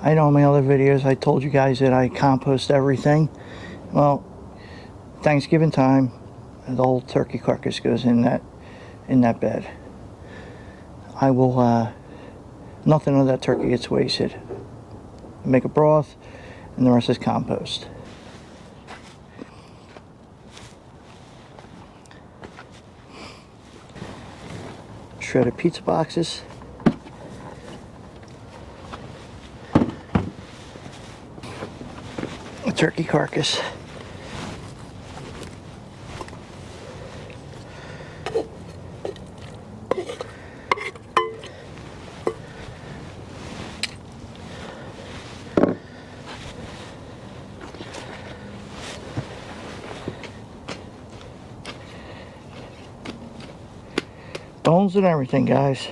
I know in my other videos I told you guys that I compost everything. Well, Thanksgiving time, the old turkey carcass goes in that bed. I will, nothing of that turkey gets wasted. Make a broth, and the rest is compost. Shredded pizza boxes. A turkey carcass. Bones and everything, guys.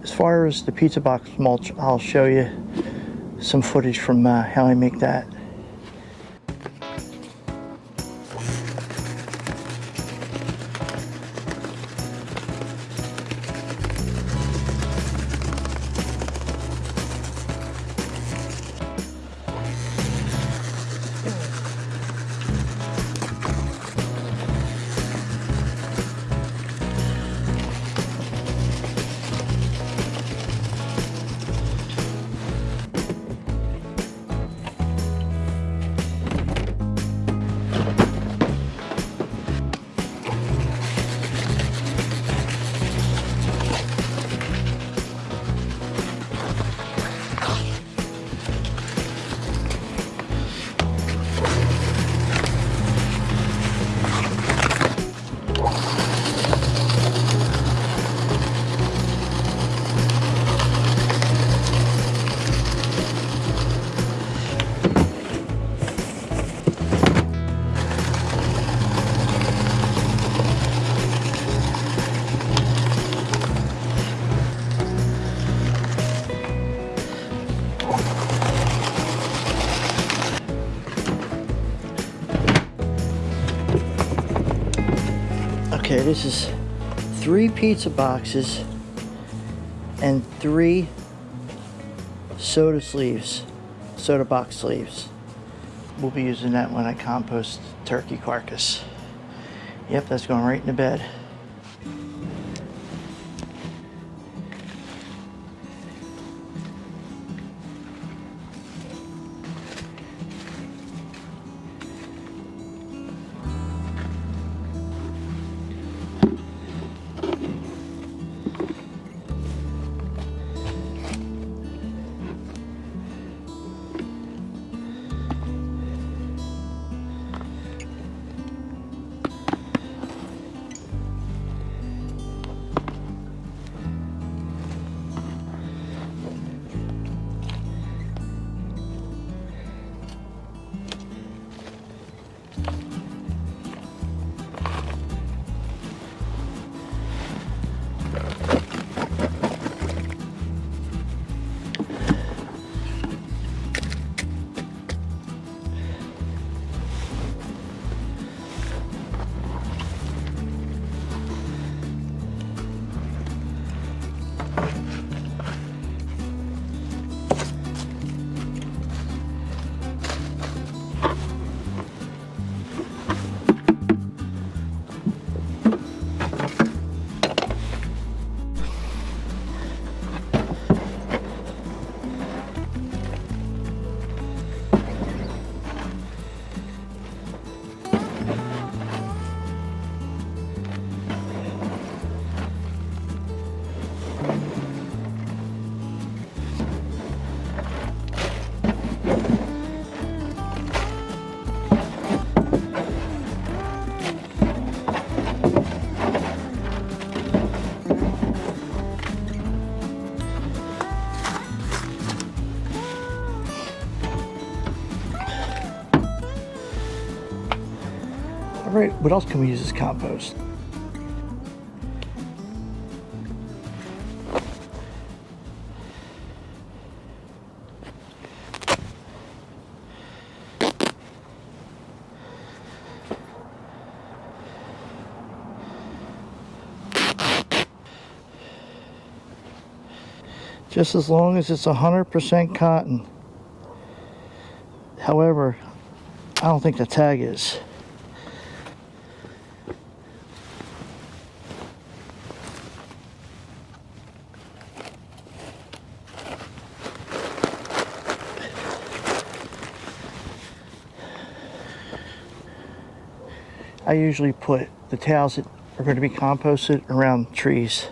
As far as the pizza box mulch, I'll show you some footage from how I make that. Okay, this is 3 pizza boxes and 3 soda box sleeves. We'll be using that when I compost turkey carcass. Yep, that's going right in the bed. what else can we use as compost? Just as long as it's 100% cotton. However, I don't think the tag is. I usually put the towels that are going to be composted around trees.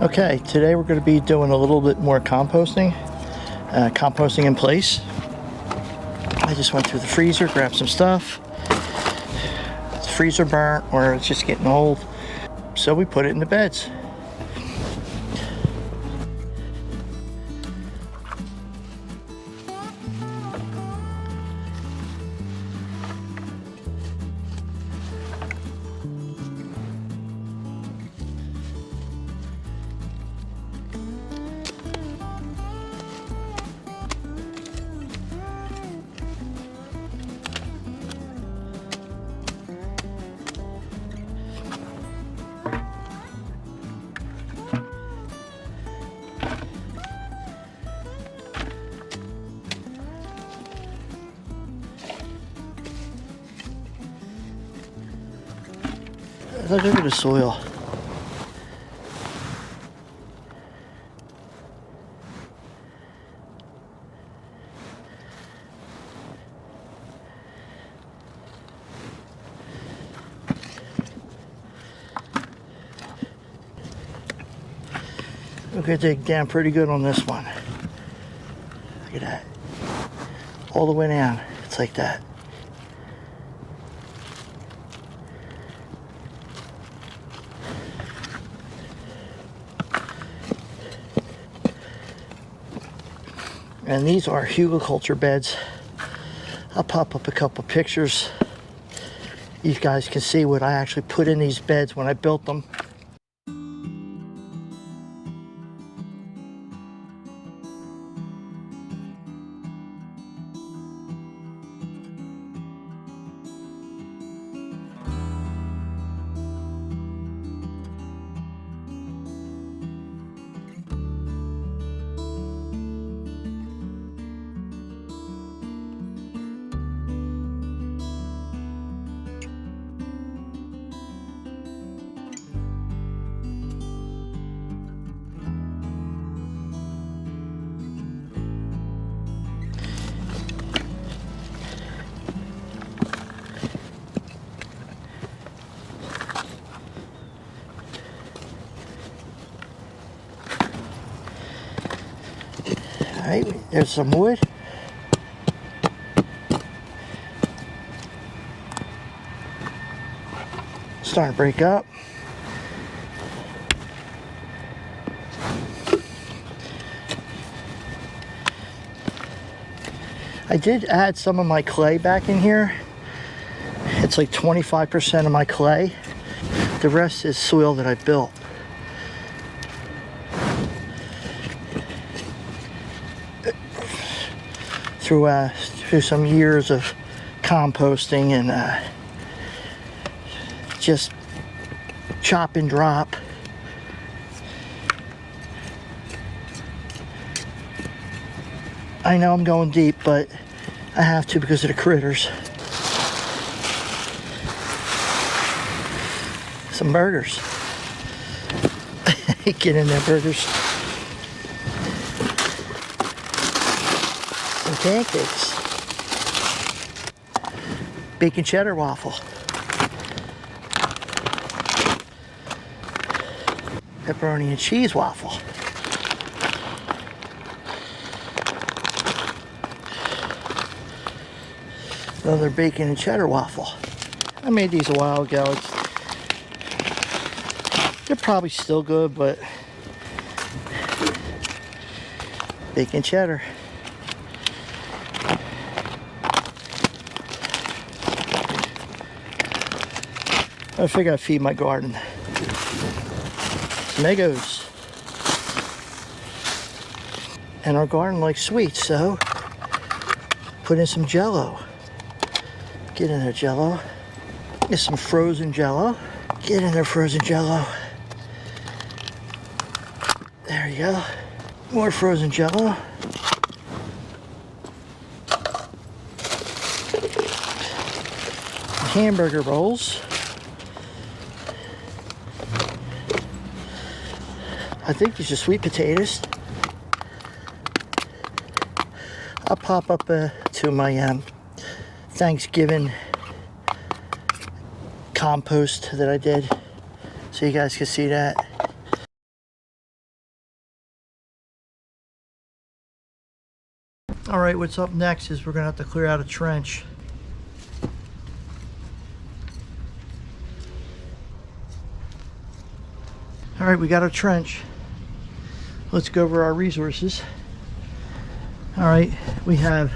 Okay, today we're going to be doing a little bit more composting, composting in place. I just went through the freezer, grabbed some stuff. The freezer burnt or it's just getting old, so we put it in the beds. Look at the soil. We're gonna dig down pretty good on this one. Look at that. All the way down. It's like that. And these are hugelkultur beds. I'll pop up a couple pictures. You guys can see what I actually put in these beds when I built them. Alright, there's some wood. Starting to break up. I did add some of my clay back in here. It's like 25% of my clay. The rest is soil that I built. Through some years of composting and just chop and drop. I know I'm going deep, but I have to because of the critters. Some burgers. Get in there, burgers. Some pancakes. Bacon cheddar waffle. Pepperoni and cheese waffle. Another bacon and cheddar waffle. I made these a while ago. They're probably still good, but bacon cheddar. I figure I'd feed my garden. Some Eggos. And our garden likes sweets, so put in some Jell-O. Get in there, Jell-O. Get some frozen Jell-O. Get in there, frozen Jell-O. There you go. More frozen Jell-O. Hamburger rolls. I think these are sweet potatoes. I'll pop up to my Thanksgiving compost that I did so you guys can see that. Alright, what's up next is we're gonna have to clear out a trench. Alright, we got our trench. Let's go over our resources. Alright, we have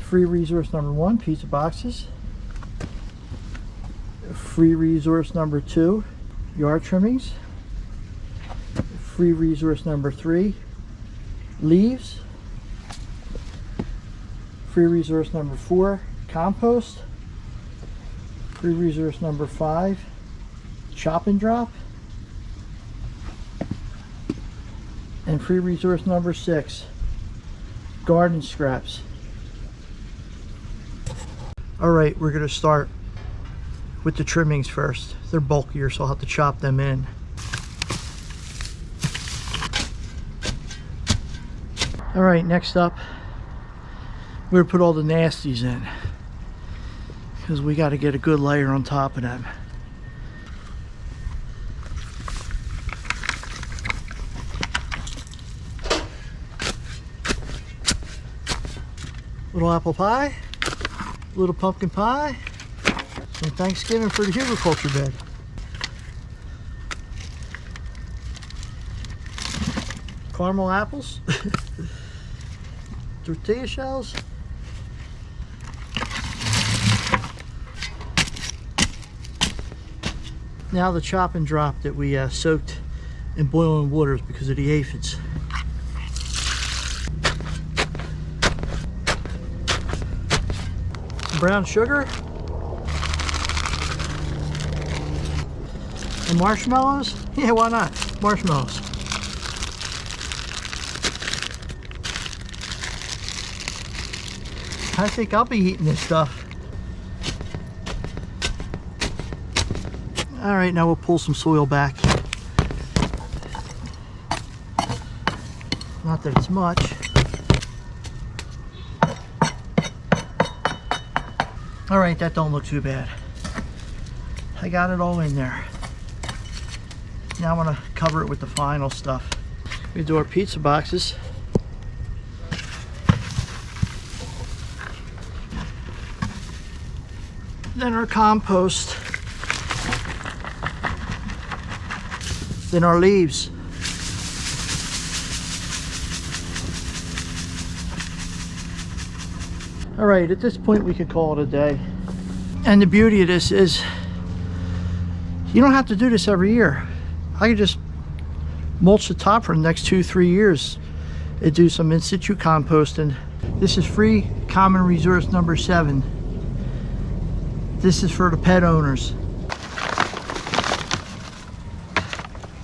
free resource number 1, pizza boxes. Free resource number 2, yard trimmings. Free resource number 3, leaves. Free resource number 4, compost. Free resource number 5, chop and drop. And free resource number 6, garden scraps. Alright, we're going to start with the trimmings first. They're bulkier, so I'll have to chop them in. Alright, next up, we're going to put all the nasties in, because we got to get a good layer on top of them. Little apple pie, little pumpkin pie, some Thanksgiving for the agriculture bed. Caramel apples, tortilla shells, now the chop and drop that we soaked in boiling waters because of the aphids. Brown sugar and marshmallows. Yeah, why not? Marshmallows. I think I'll be eating this stuff. All right, now we'll pull some soil back. Not that it's much. All right, that don't look too bad. I got it all in there. Now I'm gonna cover it with the final stuff. We do our pizza boxes. Then our compost. Then our leaves. All right, at this point we could call it a day. And the beauty of this is you don't have to do this every year. I could just mulch the top for the next 2-3 years and do some in-situ composting. This is free common resource number 7. This is for the pet owners.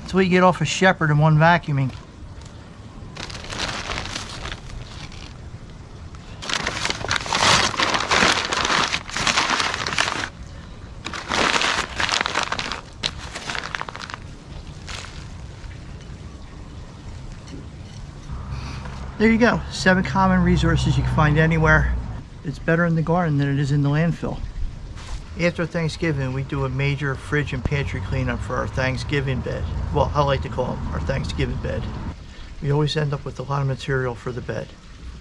That's what you get off a shepherd in one vacuuming. There you go, 7 common resources you can find anywhere. It's better in the garden than it is in the landfill. After Thanksgiving, we do a major fridge and pantry cleanup for our Thanksgiving bed. Well, I like to call it our Thanksgiving bed. We always end up with a lot of material for the bed.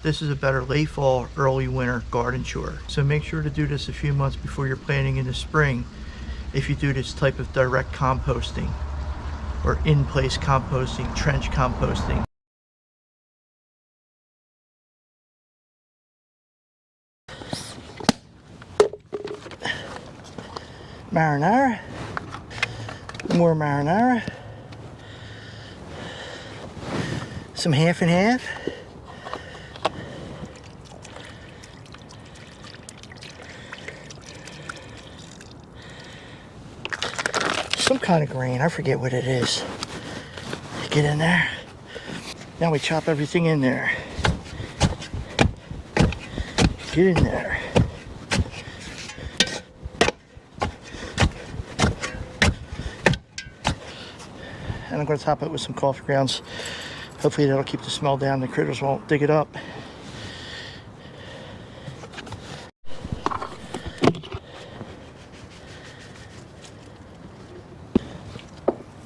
This is a better late fall, early winter garden chore. So make sure to do this a few months before you're planting in the spring if you do this type of direct composting or in-place composting, trench composting. Marinara, more marinara, some half and half, some kind of grain, I forget what it is. Get in there. Now we chop everything in there. Get in there. And I'm going to top it with some coffee grounds. Hopefully that'll keep the smell down. The critters won't dig it up.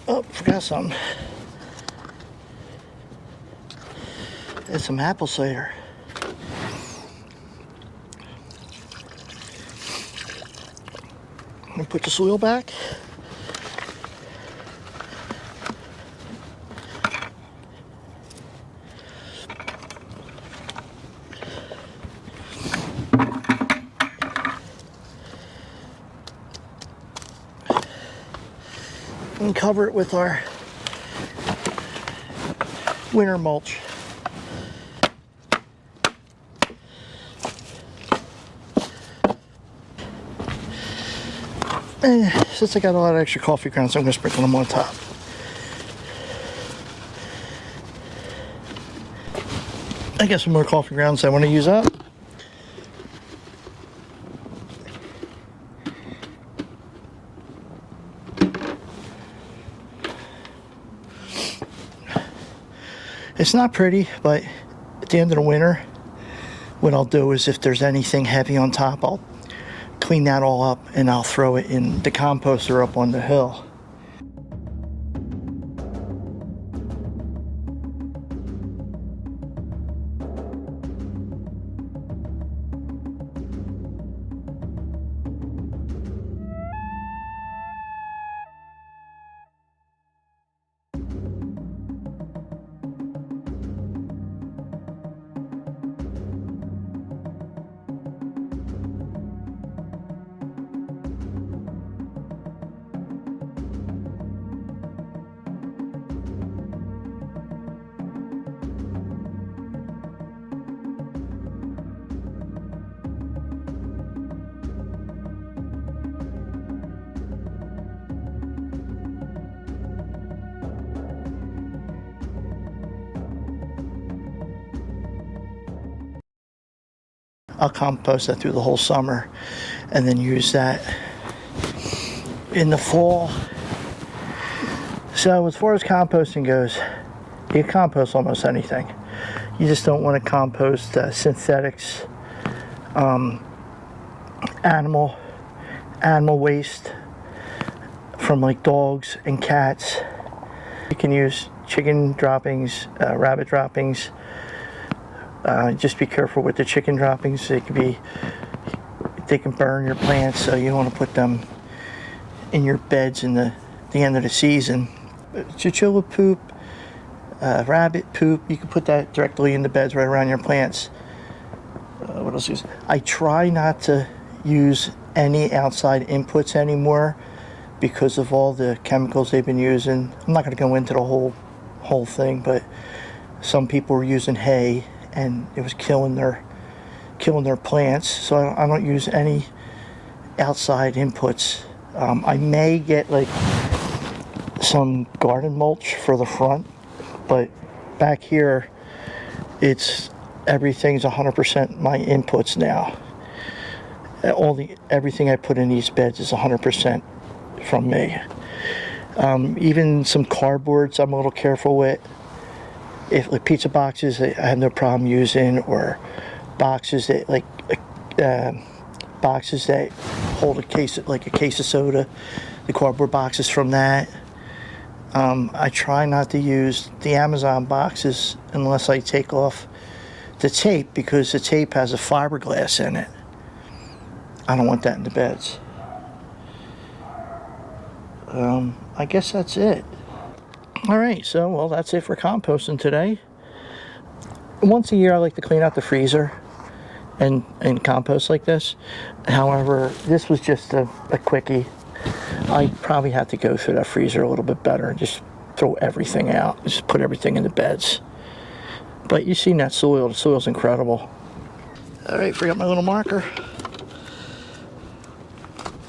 Oh, forgot something. There's some apple cider. I'm going to put the soil back. And cover it with our winter mulch. And since I got a lot of extra coffee grounds, I'm going to sprinkle them on top. I got some more coffee grounds I want to use up. It's not pretty, but at the end of the winter, what I'll do is if there's anything heavy on top, I'll clean that all up and I'll throw it in the composter up on the hill. I'll compost that through the whole summer and then use that in the fall. So as far as composting goes, you can compost almost anything. You just don't want to compost synthetics, animal waste from like dogs and cats. You can use chicken droppings, rabbit droppings. Just be careful with the chicken droppings. They can burn your plants, so you want to put them in your beds in the end of the season. Chinchilla poop, rabbit poop, you can put that directly in the beds right around your plants. What else is? I try not to use any outside inputs anymore because of all the chemicals they've been using. I'm not going to go into the whole thing, but some people were using hay and it was killing their plants. So I don't use any outside inputs. I may get like some garden mulch for the front, but back here everything's 100% my inputs now. Everything I put in these beds is 100% from me. Even some cardboards I'm a little careful with. If like pizza boxes, I have no problem using, or boxes that boxes that hold a case of soda, the cardboard boxes from that. I try not to use the Amazon boxes unless I take off the tape, because the tape has a fiberglass in it. I don't want that in the beds. I guess that's it. Alright, so well, that's it for composting today. Once a year I like to clean out the freezer and compost like this. However, this was just a quickie. I probably have to go through that freezer a little bit better and just throw everything out. Just put everything in the beds. But you've seen that soil. The soil's incredible. Alright, forgot my little marker.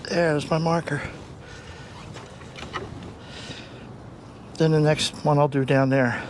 There's my marker. Then the next one I'll do down there.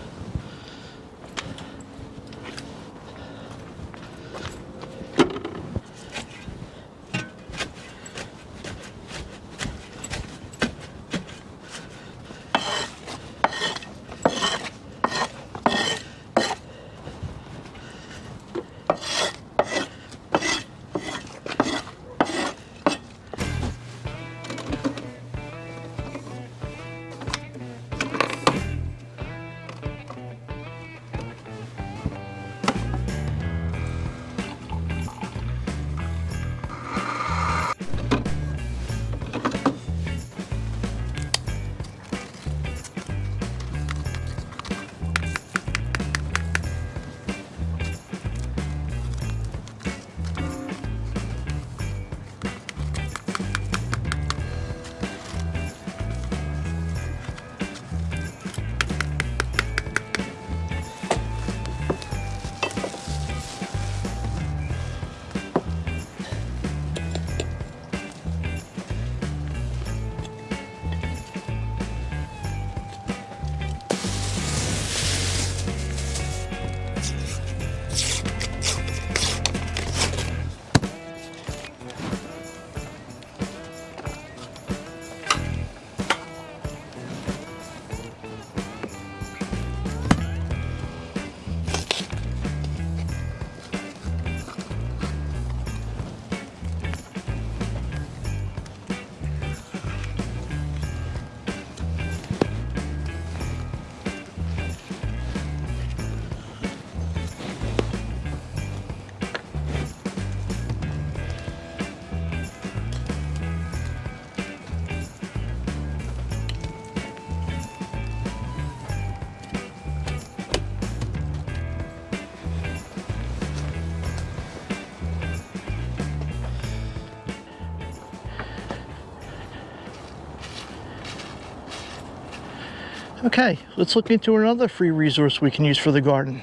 Okay, let's look into another free resource we can use for the garden.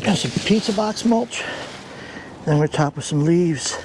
Got some pizza box mulch. Then we're top with some leaves.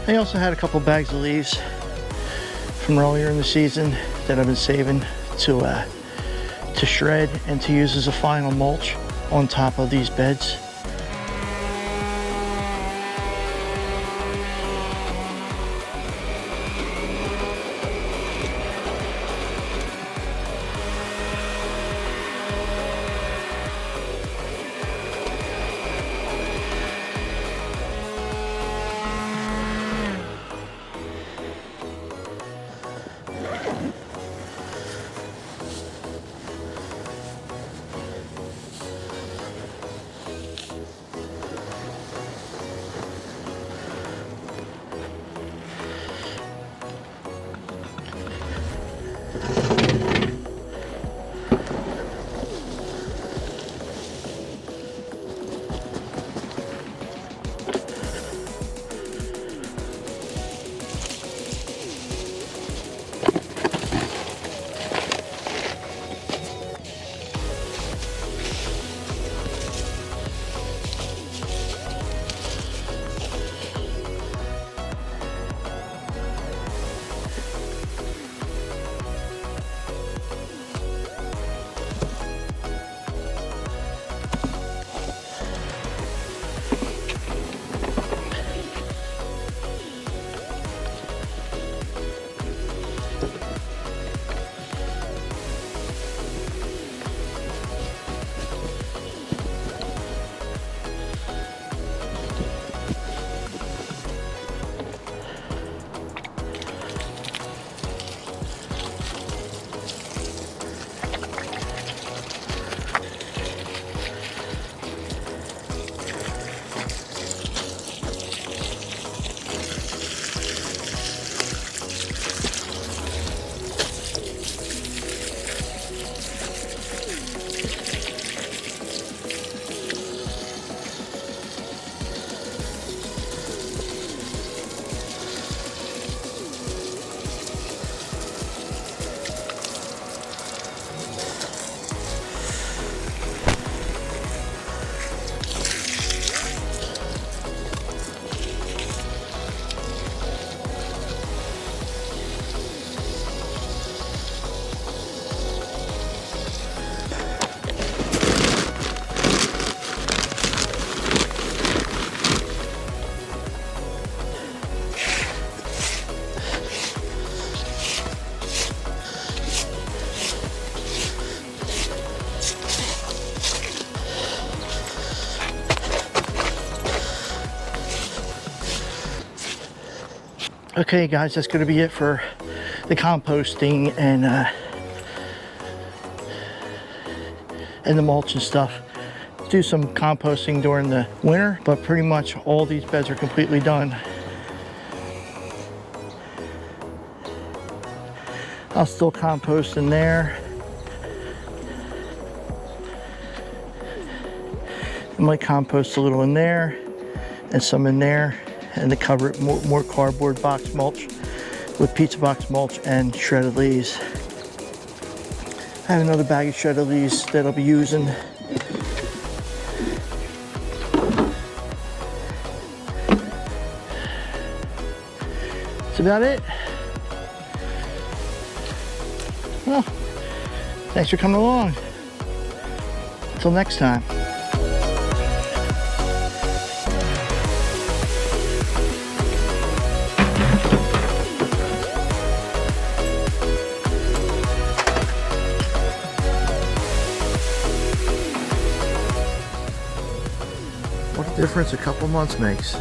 I also had a couple bags of leaves from earlier in the season that I've been saving to shred and to use as a final mulch on top of these beds. Okay guys, that's gonna be it for the composting and the mulch and stuff. Do some composting during the winter, but pretty much all these beds are completely done. I'll still compost in there. I might compost a little in there and some in there, and to cover it, more cardboard box mulch with pizza box mulch and shredded leaves. I have another bag of shredded leaves that I'll be using. That's about it. Well, thanks for coming along. Until next time. What a difference a couple months makes.